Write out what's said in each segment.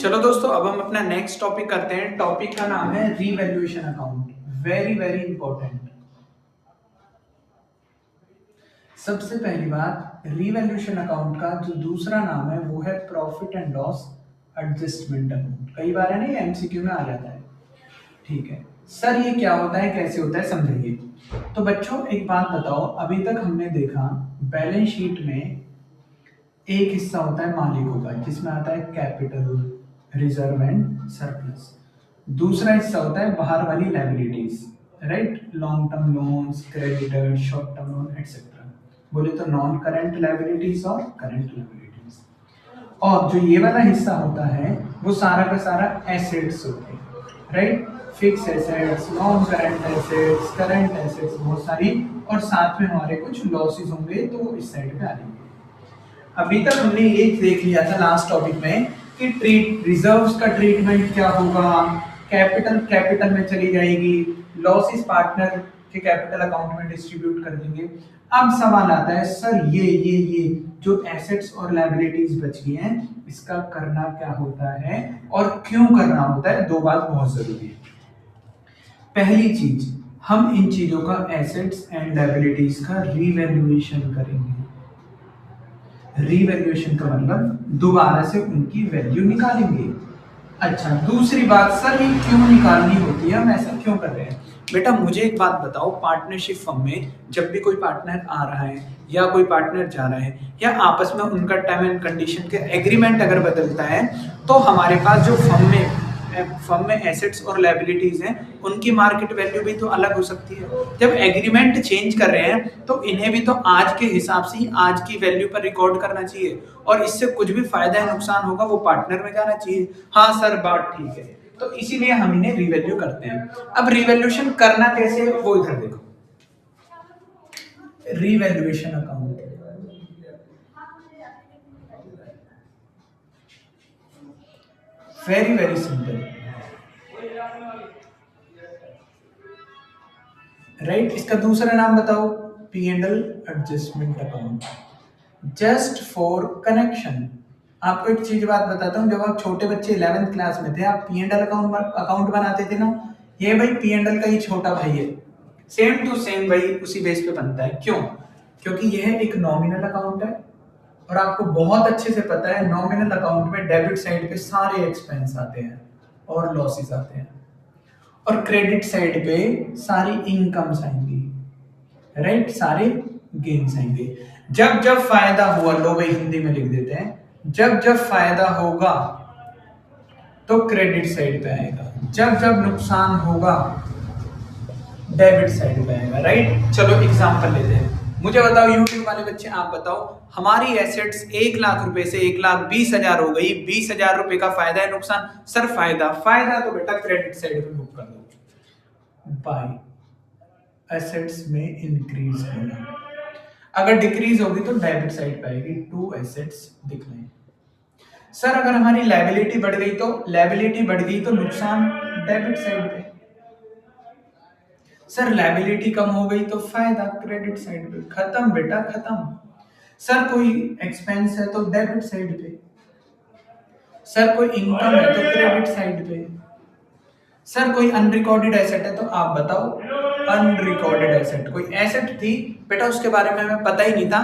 चलो दोस्तों, अब हम अपना नेक्स्ट टॉपिक करते हैं। टॉपिक का नाम है revaluation account. Very very important. सबसे पहली बात, रीवैल्यूएशन अकाउंट का जो दूसरा नाम है वो है profit and loss adjustment account. कई बार है ना, ये एमसीक्यू में आ जाता है। ठीक है सर, ये क्या होता है, कैसे होता है, समझेंगे। तो बच्चों एक बात बताओ, अभी तक हमने देखा बैलेंस शीट में एक हिस्सा होता है मालिकों का, जिसमें आता है कैपिटल, रिजर्व एंड सरप्लस। दूसरा हिस्सा होता है बाहर वाली liabilities, right, long term loans, creditor, short term loan etcetera. बोले तो नॉन करंट लायबिलिटीज और करंट लायबिलिटीज। और जो ये वाला हिस्सा होता है वो सारा का सारा एसेट्स होते हैं, right, fix assets, non current assets, current assets, बहुत सारी। और साथ में हमारे कुछ लॉसेस होंगे तो इस साइड पे आ जाएंगे। अभी तक हमने ये देख लिया था लास्ट टॉपिक में कि रिजर्व्स का ट्रीटमेंट क्या होगा। कैपिटल कैपिटल में चली जाएगी, लॉसेस पार्टनर के कैपिटल अकाउंट में डिस्ट्रीब्यूट कर देंगे। अब सवाल आता है, सर ये जो एसेट्स और लायबिलिटीज बच गई हैं, इसका करना क्या होता है और क्यों करना होता है। दो बात बहुत जरूरी है। पहली चीज, हम इन चीजों का एसेट्स एंड लायबिलिटीज का रीवैल्यूएशन करेंगे। रीवैल्यूएशन का मतलब दोबारा से उनकी वैल्यू निकालेंगे। अच्छा, दूसरी बात, सर ये क्यों निकालनी होती है, हम ऐसा क्यों कर रहे हैं। बेटा मुझे एक बात बताओ, पार्टनरशिप फर्म में जब भी कोई पार्टनर आ रहा है या कोई पार्टनर जा रहा है, या आपस में उनका टर्म एंड कंडीशन के एग्रीमेंट अगर बदलता है, तो हमारे पास जो फर्म में एसेट्स और लायबिलिटीज हैं, उनकी मार्केट वैल्यू भी तो अलग हो सकती है। जब एग्रीमेंट चेंज कर रहे हैं तो इन्हें भी तो आज के हिसाब से ही आज की वैल्यू पर रिकॉर्ड करना चाहिए, और इससे कुछ भी फायदा या नुकसान होगा वो पार्टनर में जाना चाहिए। हाँ सर, बात ठीक है। तो इसीलिए हम इन्हें रिवैल्यू करते हैं। अब रिवैल्यूएशन करना कैसे, वो इधर देखो, revaluation account. Very very simple, right. इसका दूसरा नाम बताओ, P and L adjustment account. Just for connection, आपको एक चीज बात बताता हूँ, जब आप छोटे बच्चे 11th क्लास में थे, आप पी एंड एल अकाउंट बनाते थे ना, ये भाई पी एंड एल का ही छोटा भाई है। सेम टू सेम भाई उसी बेस पे बनता है। क्यों? क्योंकि यह एक नॉमिनल अकाउंट है, और आपको बहुत अच्छे से पता है नॉमिनल अकाउंट में डेबिट साइड पे सारे एक्सपेंस आते हैं और लॉसेस आते हैं, और क्रेडिट साइड पे सारी इनकम्स आएंगी, राइट, सारे गेन्स आएंगे। जब जब फायदा हुआ, लो भाई हिंदी में लिख देते हैं, जब जब फायदा होगा तो क्रेडिट साइड पे आएगा, जब जब नुकसान होगा डेबिट साइड पे आएगा, राइट। चलो एग्जांपल लेते हैं। मुझे बताओ यूट्यूब वाले बच्चे, आप बताओ, हमारी एसेट्स 1 लाख रुपए से 1,20,000 हो गई, 20,000 रुपए का फायदा है, नुकसान। सर फायदा तो बेटा क्रेडिट साइड पे बुक कर दो, बाय एसेट्स में इंक्रीज होना। अगर डिक्रीज होगी तो डेबिट साइड पे आएगी, टू एसेट्स डिक्लाइन। सर अगर हमारी लायबिलिटी बढ़ गई तो नुकसान डेबिट साइड पे। सर लायबिलिटी कम हो गई तो फायदा क्रेडिट साइड पे। खत्म बेटा खत्म। सर कोई एक्सपेंस है तो डेबिट साइड पे, सर कोई इनकम है तो क्रेडिट साइड पे, सर कोई अनरिकॉर्डेड एसेट है तो आप बताओ, अनरिकॉर्डेड एसेट कोई एसेट थी बेटा, उसके बारे में हमें पता ही नहीं था,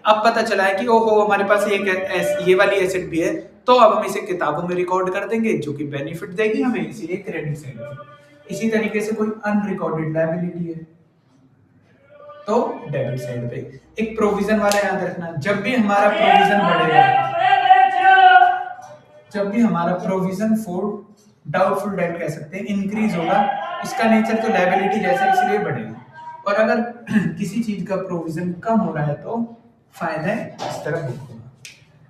अब पता चला है कि ओहो हमारे पास ये वाली एसेट भी है, तो अब हम इसे किताबों में रिकॉर्ड कर देंगे जो कि बेनिफिट देगी हमें, इसीलिए क्रेडिट साइड पे। इसी तरीके से कोई अनरिकॉर्डेड लायबिलिटी है तो डेबिट साइड पे। एक प्रोविजन वाला याद रखना, जब भी हमारा प्रोविजन बढ़ेगा, जब भी हमारा प्रोविजन फॉर डाउटफुल डेट कह सकते हैं इंक्रीज होगा, इसका नेचर तो लायबिलिटी जैसा, इसलिए बढ़ेगा। और अगर किसी चीज का प्रोविजन कम हो रहा है तो फायदा इस तरह होगा,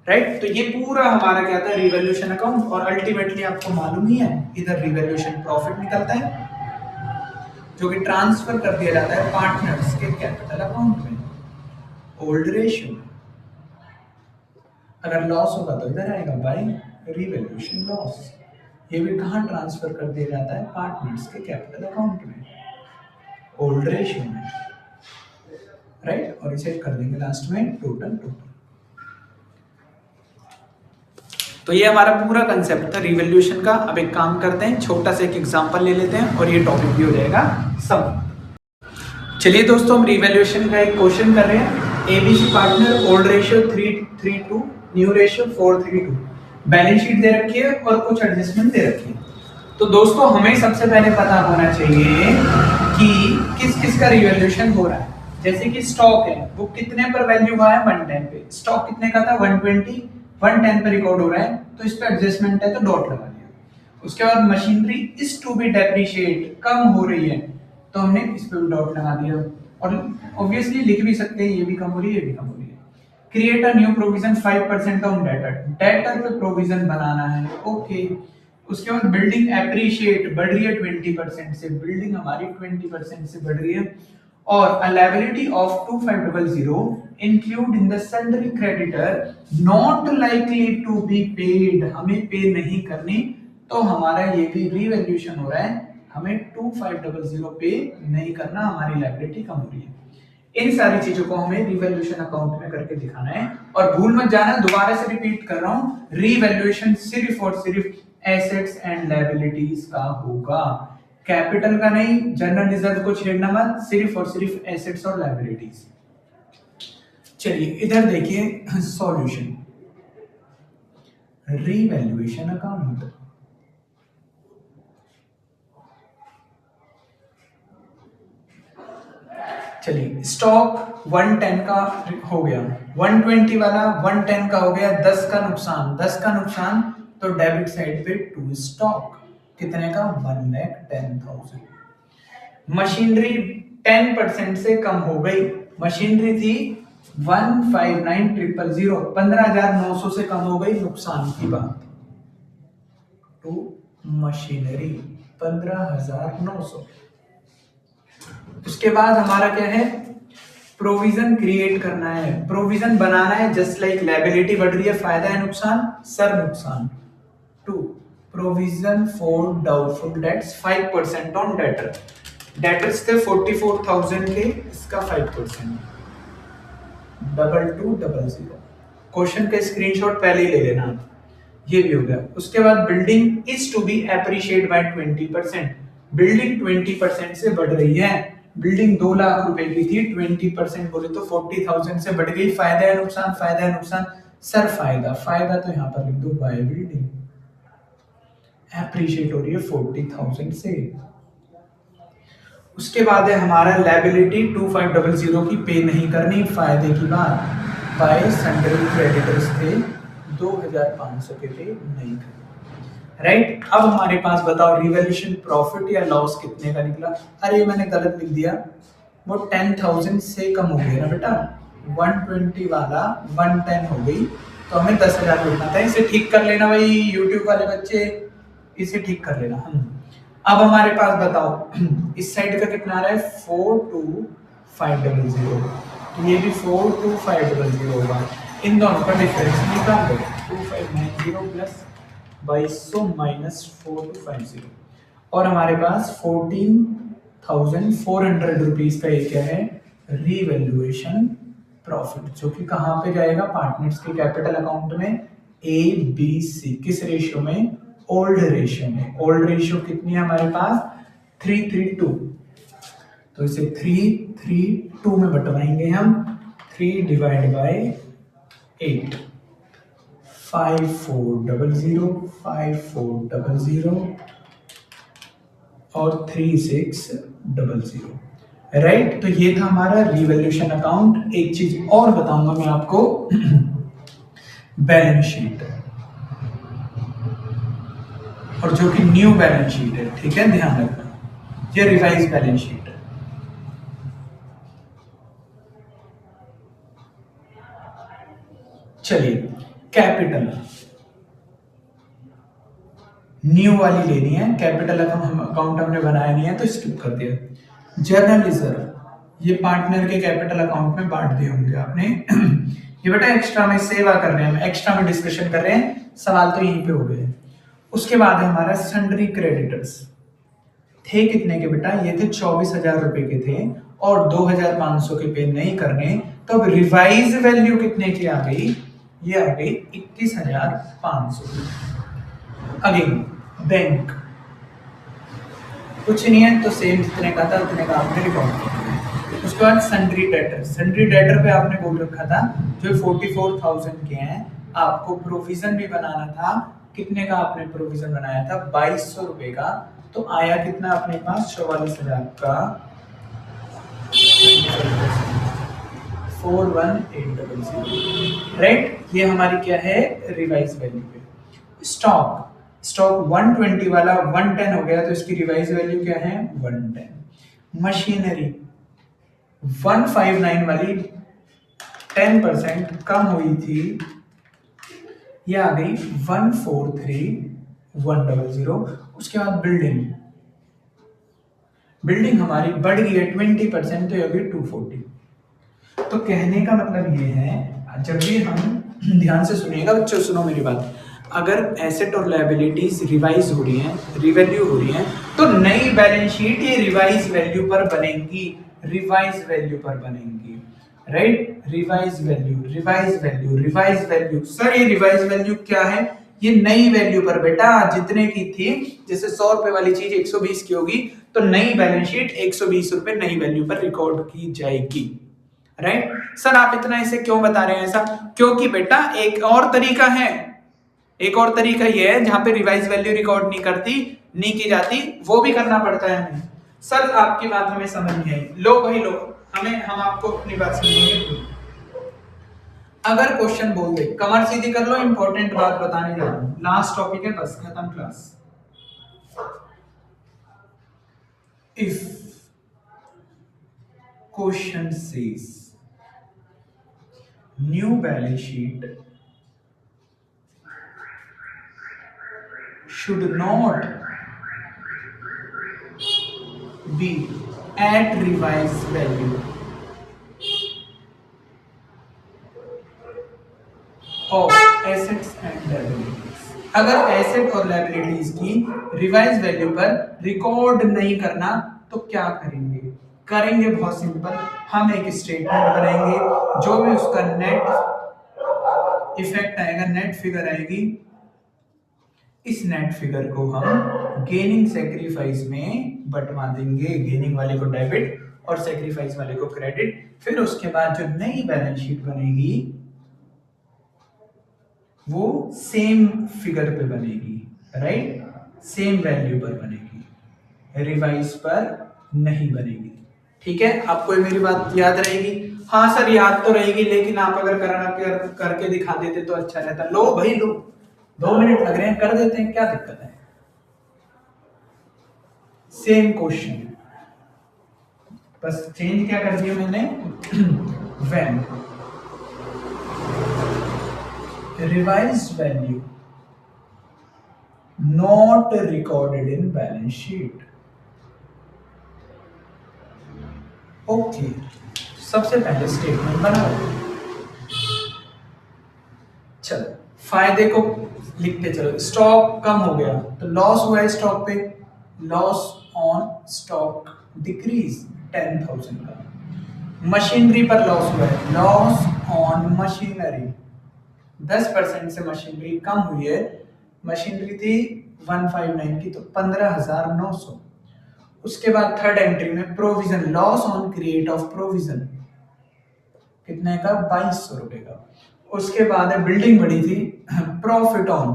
राइट। तो ये पूरा हमारा क्या था, रिवैल्यूएशन अकाउंट। और अल्टीमेटली आपको मालूम ही है, इधर रिवैल्यूएशन प्रॉफिट निकलता है जो कि ट्रांसफर कर दिया जाता है पार्टनर्स के कैपिटल अकाउंट में, ओल्ड रेशियो। अगर लॉस होगा तो इधर आएगा बाय रिवैल्यूएशन लॉस। ये भी कहाँ ट्रांसफर कर दिया जाता है, पार्टनर्स के कैपिटल अकाउंट में, ओल्ड रेशियो में, राइट। और इसे कर देंगे लास्ट में टोटल। तो ये हमारा पूरा कंसेप्ट था रिवैल्यूएशन का। अब एक काम करते हैं, छोटा सा एक एग्जांपल ले लेते हैं और ये टॉपिक भी हो जाएगा सब। चलिए दोस्तों, हम रिवैल्यूएशन का एक क्वेश्चन कर रहे हैं। ABC partner, old ratio 3:2, new ratio 4:2, balance sheet दे रखी है और कुछ एडजस्टमेंट दे रखी है। तो दोस्तों हमें सबसे पहले पता होना चाहिए कि किस किस का रिवैल्यूएशन हो रहा है। जैसे कि स्टॉक है, वो कितने पर वैल्यू हुआ है, 110 पे। स्टॉक कितने का था, 120, 110 पे रिकॉर्ड हो रहा है, तो इस पे एडजस्टमेंट है तो डॉट लगा दिया। उसके बाद machinery is to be depreciate, कम हो रही है, तो हमने इस पे भी डॉट लगा दिया। और ऑब्वियसली लिख भी सकते हैं, ये भी कम हो रही है, ये भी कम हो रही है। Create a new provision 5% on debtor, debtor पे प्रोविजन बनाना है, ओके। उसके बाद बिल्डिंग एप्रिशिएट बढ़ रही है 20% से, बिल्डिंग हमारी 20% से बढ़ रही है। और a liability of 2500 include in the sundry creditor not likely to be paid, हमें पे नहीं करनी, तो हमारा ये भी रिवैल्यूएशन हो रहा है, हमें 2500 पे नहीं करना, हमारी लायबिलिटी कम हो रही है। इन सारी चीजों को हमें रिवैल्यूएशन अकाउंट में करके दिखाना है। और भूल मत जाना, दोबारा से रिपीट कर रहा हूं, रिवैल्यूएशन सिर्फ और सिर्फ एसेट्स एंड लायबिलिटीज का होगा, कैपिटल का नहीं। जनरल रिजर्व को छेड़ना मत, सिर्फ और सिर्फ एसेट्स और लायबिलिटीज। चलिए इधर देखिए सॉल्यूशन, रिवैल्यूएशन अकाउंट। चलिए स्टॉक 110 का हो गया, 120 वाला 110 का हो गया, 10 का नुकसान, 10 का नुकसान, तो डेबिट साइड पे टू स्टॉक कितने का, 1,10,000। मशीनरी 10% से कम हो गई, मशीनरी थी 159,000, 15,900 से कम हो गई, नुकसान की बात। To machinery 15,900। उसके बाद हमारा क्या है, प्रोविजन क्रिएट करना है, प्रोविजन बनाना है। जस्ट लाइक लायबिलिटी बढ़ रही है, फायदा है नुकसान, सर नुकसान। To provision for doubtful debts 5% on debtor, debtors थे 44,000 के, इसका 5%, 2200। क्वेश्चन का स्क्रीनशॉट पहले ही ले लेना, ये भी हो गया। उसके बाद building is to be appreciate by 20%, building 20% से बढ़ रही है, बिल्डिंग 2 लाख रुपए की थी, 20% बोले तो 40,000 से बढ़ गई, फायदा है नुकसान, फायदा है नुकसान, सर फायदा, फायदा तो यहां पर लिख दो बाय बिल्डिंग, एप्रिशिएट हो रही है 40,000 से। उसके बाद है हमारा लायबिलिटी 2500 की पे नहीं करनी, फायदे की बात, बाय सन्ड्री क्रेडिटर्स थे 2,500 के पे नहीं करनी, राइट। अब हमारे पास बताओ रिवैल्यूएशन प्रॉफिट या लॉस कितने का निकला। अरे मैंने गलत लिख दिया, वो 10,000 से कम हो गया ना बेटा, 120 वाला 110 हो गई, तो हमें 10,000 लिखना था। इसे ठीक कर लेना भाई यूट्यूब वाले बच्चे, इसे ठीक कर लेना। अब हमारे पास बताओ इस साइड का कितना आ रहा है, 42500, तो ये भी 42500 होगा, इन दोनों का डिफरेंस निकाल दो, 2590 प्लस 2200 माइनस 4250, और हमारे पास 14,400 रुपीज का ये क्या है, रिवैल्यूएशन प्रॉफिट, जो कि कहां पे जाएगा, पार्टनर्स के कैपिटल अकाउंट में, ए बी सी, किस रेशियो में, ओल्ड रेशियो में। ओल्ड रेशियो कितनी है हमारे पास, 3:3:2, तो इसे 3:3:2 में बंटवाएंगे हम, 3 डिवाइड बाय 8, 5400, 5400 और 3600, राइट। तो ये था हमारा रिवैल्यूएशन अकाउंट। एक चीज और बताऊंगा मैं आपको, बैलेंस शीट, और जो कि न्यू बैलेंस शीट है, ठीक है, ध्यान रखना, ये रिवाइज बैलेंस शीट है। चलिए कैपिटल न्यू वाली लेनी है, कैपिटल अकाउंट हमने बनाया नहीं है तो स्किप कर दिया। जर्नल रिजर्व, ये पार्टनर के कैपिटल अकाउंट में बांट दिए होंगे आपने। ये बेटा एक्स्ट्रा में सेवा कर रहे हैं, एक्स्ट्रा में डिस्कशन कर रहे हैं, सवाल तो यहीं पे हो गए। उसके बाद है हमारा सन्ड्री क्रेडिटर्स, थे कितने के बेटा, ये थे 24,000 रुपए के थे और 2,500 के पे नहीं करने, तो अब रिवाइज वैल्यू कितने की आ गई, ये आ गई 21,500। अगेन बैंक कुछ नहीं है तो सेम जितने का था उतने का आपने रिकॉर्ड किया। उसके बाद सन्ड्री डेटर, सन्ड्री डेटर पे आपने बोल रखा था जो 44,000 के हैं, आपको प्रोविजन भी बनाना था। कितने का आपने प्रोविजन बनाया था? 2200 रुपए का। तो आया कितना अपने पास? 44,000 का 41800, राइट। ये हमारी क्या है? रिवाइज वैल्यू पे। स्टॉक, स्टॉक 120 वाला 110 हो गया तो इसकी रिवाइज वैल्यू क्या है? 110। मशीनरी 159 वाली 10% कम हुई थी, ये आ गई 143,100। उसके बाद बिल्डिंग, बिल्डिंग हमारी बढ़ गई है 20% तो ये होगी 240। तो कहने का मतलब ये है, जब भी हम ध्यान से सुनिएगा बच्चों, सुनो मेरी बात, अगर एसेट और लायबिलिटीज रिवाइज हो रही हैं, रिवैल्यू हो रही हैं, तो नई बैलेंस शीट ये रिवाइज वैल्यू पर बनेगी, रिवाइज वैल्यू पर बनेगी, right. Revise value, revise value, revise value. Sir ये रिवाइज वैल्यू क्या है? ये नई वैल्यू पर बेटा, जितने की थी, जैसे 100 रुपए वाली चीज 120 की होगी तो नई बैलेंस शीट 120 रुपए नई वैल्यू पर रिकॉर्ड की जाएगी, राइट। सर आप इतना इसे क्यों बता रहे हैं ऐसा? क्योंकि बेटा एक और तरीका है, एक और तरीका ये है जहां पे रिवाइज वैल्यू रिकॉर्ड नहीं की जाती, वो भी करना पड़ता है हमें। सर आपकी बात हमें समझ नहीं आई। लो भाई लो, हम आपको अपनी बात समझेंगे। अगर क्वेश्चन बोल दे, कमर सीधी कर लो, इंपॉर्टेंट बात बताने जा रहा हूं, लास्ट टॉपिक है, बस खत्म class. If question says new balance sheet should not be at revised value of assets and liabilities। अगर एसेट और लायबिलिटीज की रिवाइज वैल्यू पर रिकॉर्ड नहीं करना तो क्या करेंगे? करेंगे बहुत सिंपल, हम एक स्टेटमेंट बनाएंगे, जो भी उसका नेट इफेक्ट आएगा, नेट फिगर आएगी, इस नेट फिगर को हम गेनिंग सैक्रिफाइस में बंटवा देंगे, गेनिंग वाले को डेबिट और सैक्रिफाइस वाले को क्रेडिट। फिर उसके बाद जो नई बैलेंस शीट बनेगी वो सेम फिगर पे बनेगी, राइट, सेम वैल्यू पर बनेगी, रिवाइज पर नहीं बनेगी। ठीक है, आपको मेरी बात याद रहेगी? हाँ सर याद तो रहेगी, लेकिन आप अगर करके दिखा देते तो अच्छा रहता। लो भाई लो, 2 मिनट लग रहे हैं, कर देते हैं, क्या दिक्कत है। सेम क्वेश्चन, बस चेंज क्या कर दिया मैंने, when revised value not recorded in balance sheet. Okay, सबसे पहले स्टेटमेंट बनाओ। चलो फायदे को लिखते चलो। स्टॉक कम हो गया तो लॉस हुआ है स्टॉक पे, लॉस ऑन स्टॉक डिक्रीज 10,000 का। मशीनरी पर लॉस हुआ है, लॉस ऑन मशीनरी 10% से मशीनरी कम हुई है। मशीनरी थी 159 की तो 15,900। उसके बाद थर्ड एंट्री में provision, loss on create of provision कितने का? 2200 रुपए का। उसके बाद है बिल्डिंग बढ़ी थी, प्रॉफिट ऑन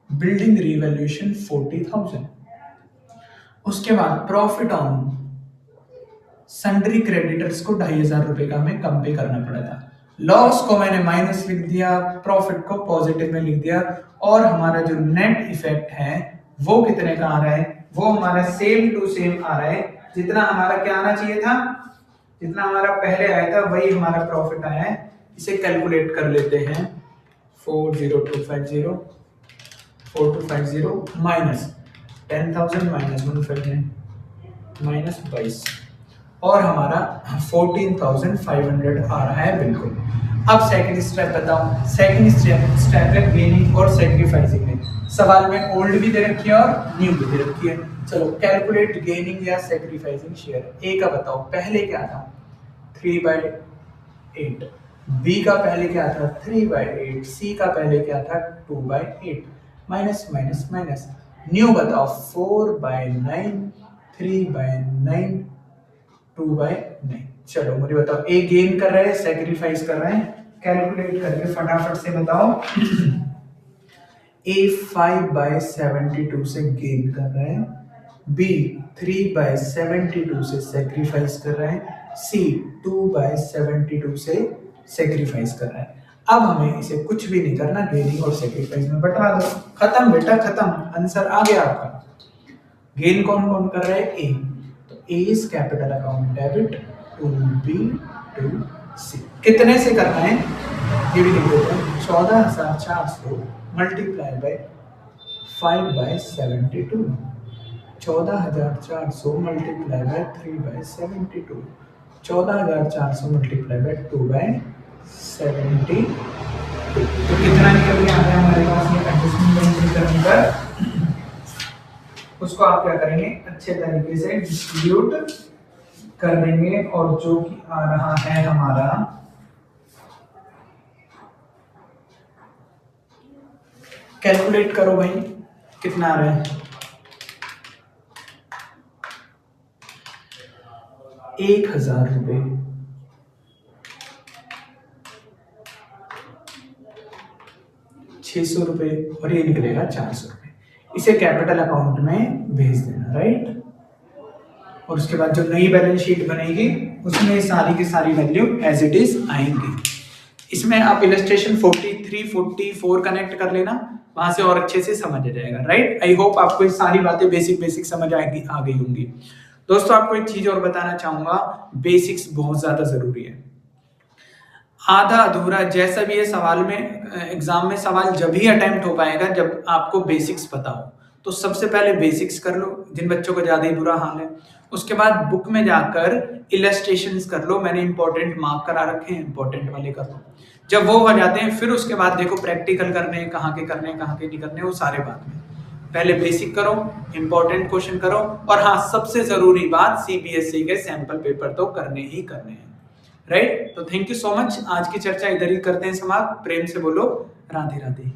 बिल्डिंग रिवैल्यूएशन 40,000। उसके बाद प्रॉफिट ऑन सन्ड्री क्रेडिटर्स को 2,500 रुपए का हमें कम पे करना पड़ा था। लॉस को मैंने माइनस लिख दिया, प्रॉफिट को पॉजिटिव में लिख दिया, और हमारा जो नेट इफेक्ट है वो कितने का आ रहा है? वो हमारा सेम टू सेम आ रहा है, जितना हमारा क्या आना चाहिए था, जितना हमारा पहले आया था वही हमारा प्रॉफिट आया है। इसे कैलकुलेट कर लेते हैं, 4250 माइनस 10,000 माइनस 159 माइनस 22 और हमारा 14,500 आ रहा है बिल्कुल। अब सेकंड स्टेप बताओ। सेकंड स्टेप है गेनिंग और सैक्रिफाइसिंग में। सवाल में ओल्ड भी दे रखी है और न्यू भी दे रखी है। चलो कैलकुलेट गेनिंग या सैक्रिफाइसिंग शेयर। ए का बताओ, पहले क्या था? 3/8 बी का पहले क्या था 3/8, सी का पहले क्या था 2/8, माइनस माइनस माइनस, न्यू बताओ 4/9, 3/9, 2/9। चलो मुझे बताओ ए गेन कर रहे हैं सेक्रीफाइस कर रहे हैं, कैलकुलेट करके फटाफट से बताओ। ए 5/72 से गेन कर रहे हैं, बी 3/72 से सेक्रीफाइस कर रहे हैं, सी 2/72 से सेक्रीफाइस कर रहा है। अब हमें इसे कुछ भी नहीं करना, गेनिंग और सेक्रीफाइस में बंटवा दो, खत्म बेटा खत्म, आंसर आ गया आपका। गेन कौन कौन कर रहा है ए, तो A is capital account debit to B to C. कितने से करना है ये भी लिख देते हैं, 14,400 multiply by 5/72, 14,400 multiply by 3/72, 14,400 multiply by 2/72, तो कितना निकल के आ गया हमारे पास ये एडजस्टमेंट करने पर। उसको आप क्या करेंगे अच्छे तरीके से डिस्ट्रीब्यूट कर देंगे, और जो कि आ रहा है हमारा कैलकुलेट करो भाई कितना आ रहा है, 1,000 रुपए, 600 रुपए, और ये निकलेगा 400 रुपए। इसे कैपिटल अकाउंट में भेज देना, राइट। और उसके बाद जो नई बैलेंस शीट बनेगी उसमें सारी की सारी वैल्यू एज इट इज आएंगी। इसमें आप इलस्ट्रेशन 43, 44 कनेक्ट कर लेना, वहां से और अच्छे से समझ आ जाएगा, राइट। आई होप आपको ये सारी बातें बेसिक समझ आ गई होंगी। दोस्तों आपको एक चीज और बताना चाहूंगा, बेसिक्स बहुत ज्यादा जरूरी है। आधा अधूरा जैसा भी है सवाल में, एग्जाम में सवाल जब ही अटेम्प्ट हो पाएगा जब आपको बेसिक्स पता हो। तो सबसे पहले बेसिक्स कर लो, जिन बच्चों को ज्यादा ही बुरा हाल है। उसके बाद बुक में जाकर इलस्ट्रेशंस कर लो, मैंने इंपॉर्टेंट मार्क करा रखे हैं, इंपॉर्टेंट वाले कर लो। जब वो हो जाते हैं फिर उसके बाद देखो प्रैक्टिकल करने कहाँ के करने कहाँ के नहीं करने, वो सारे बाद में। पहले बेसिक करो, इंपॉर्टेंट क्वेश्चन करो, और हाँ सबसे जरूरी बात सीबीएसई के सैंपल पेपर तो करने ही करने हैं, राइट। तो थैंक यू सो मच, आज की चर्चा इधर ही करते हैं समाप्त। प्रेम से बोलो राधे राधे।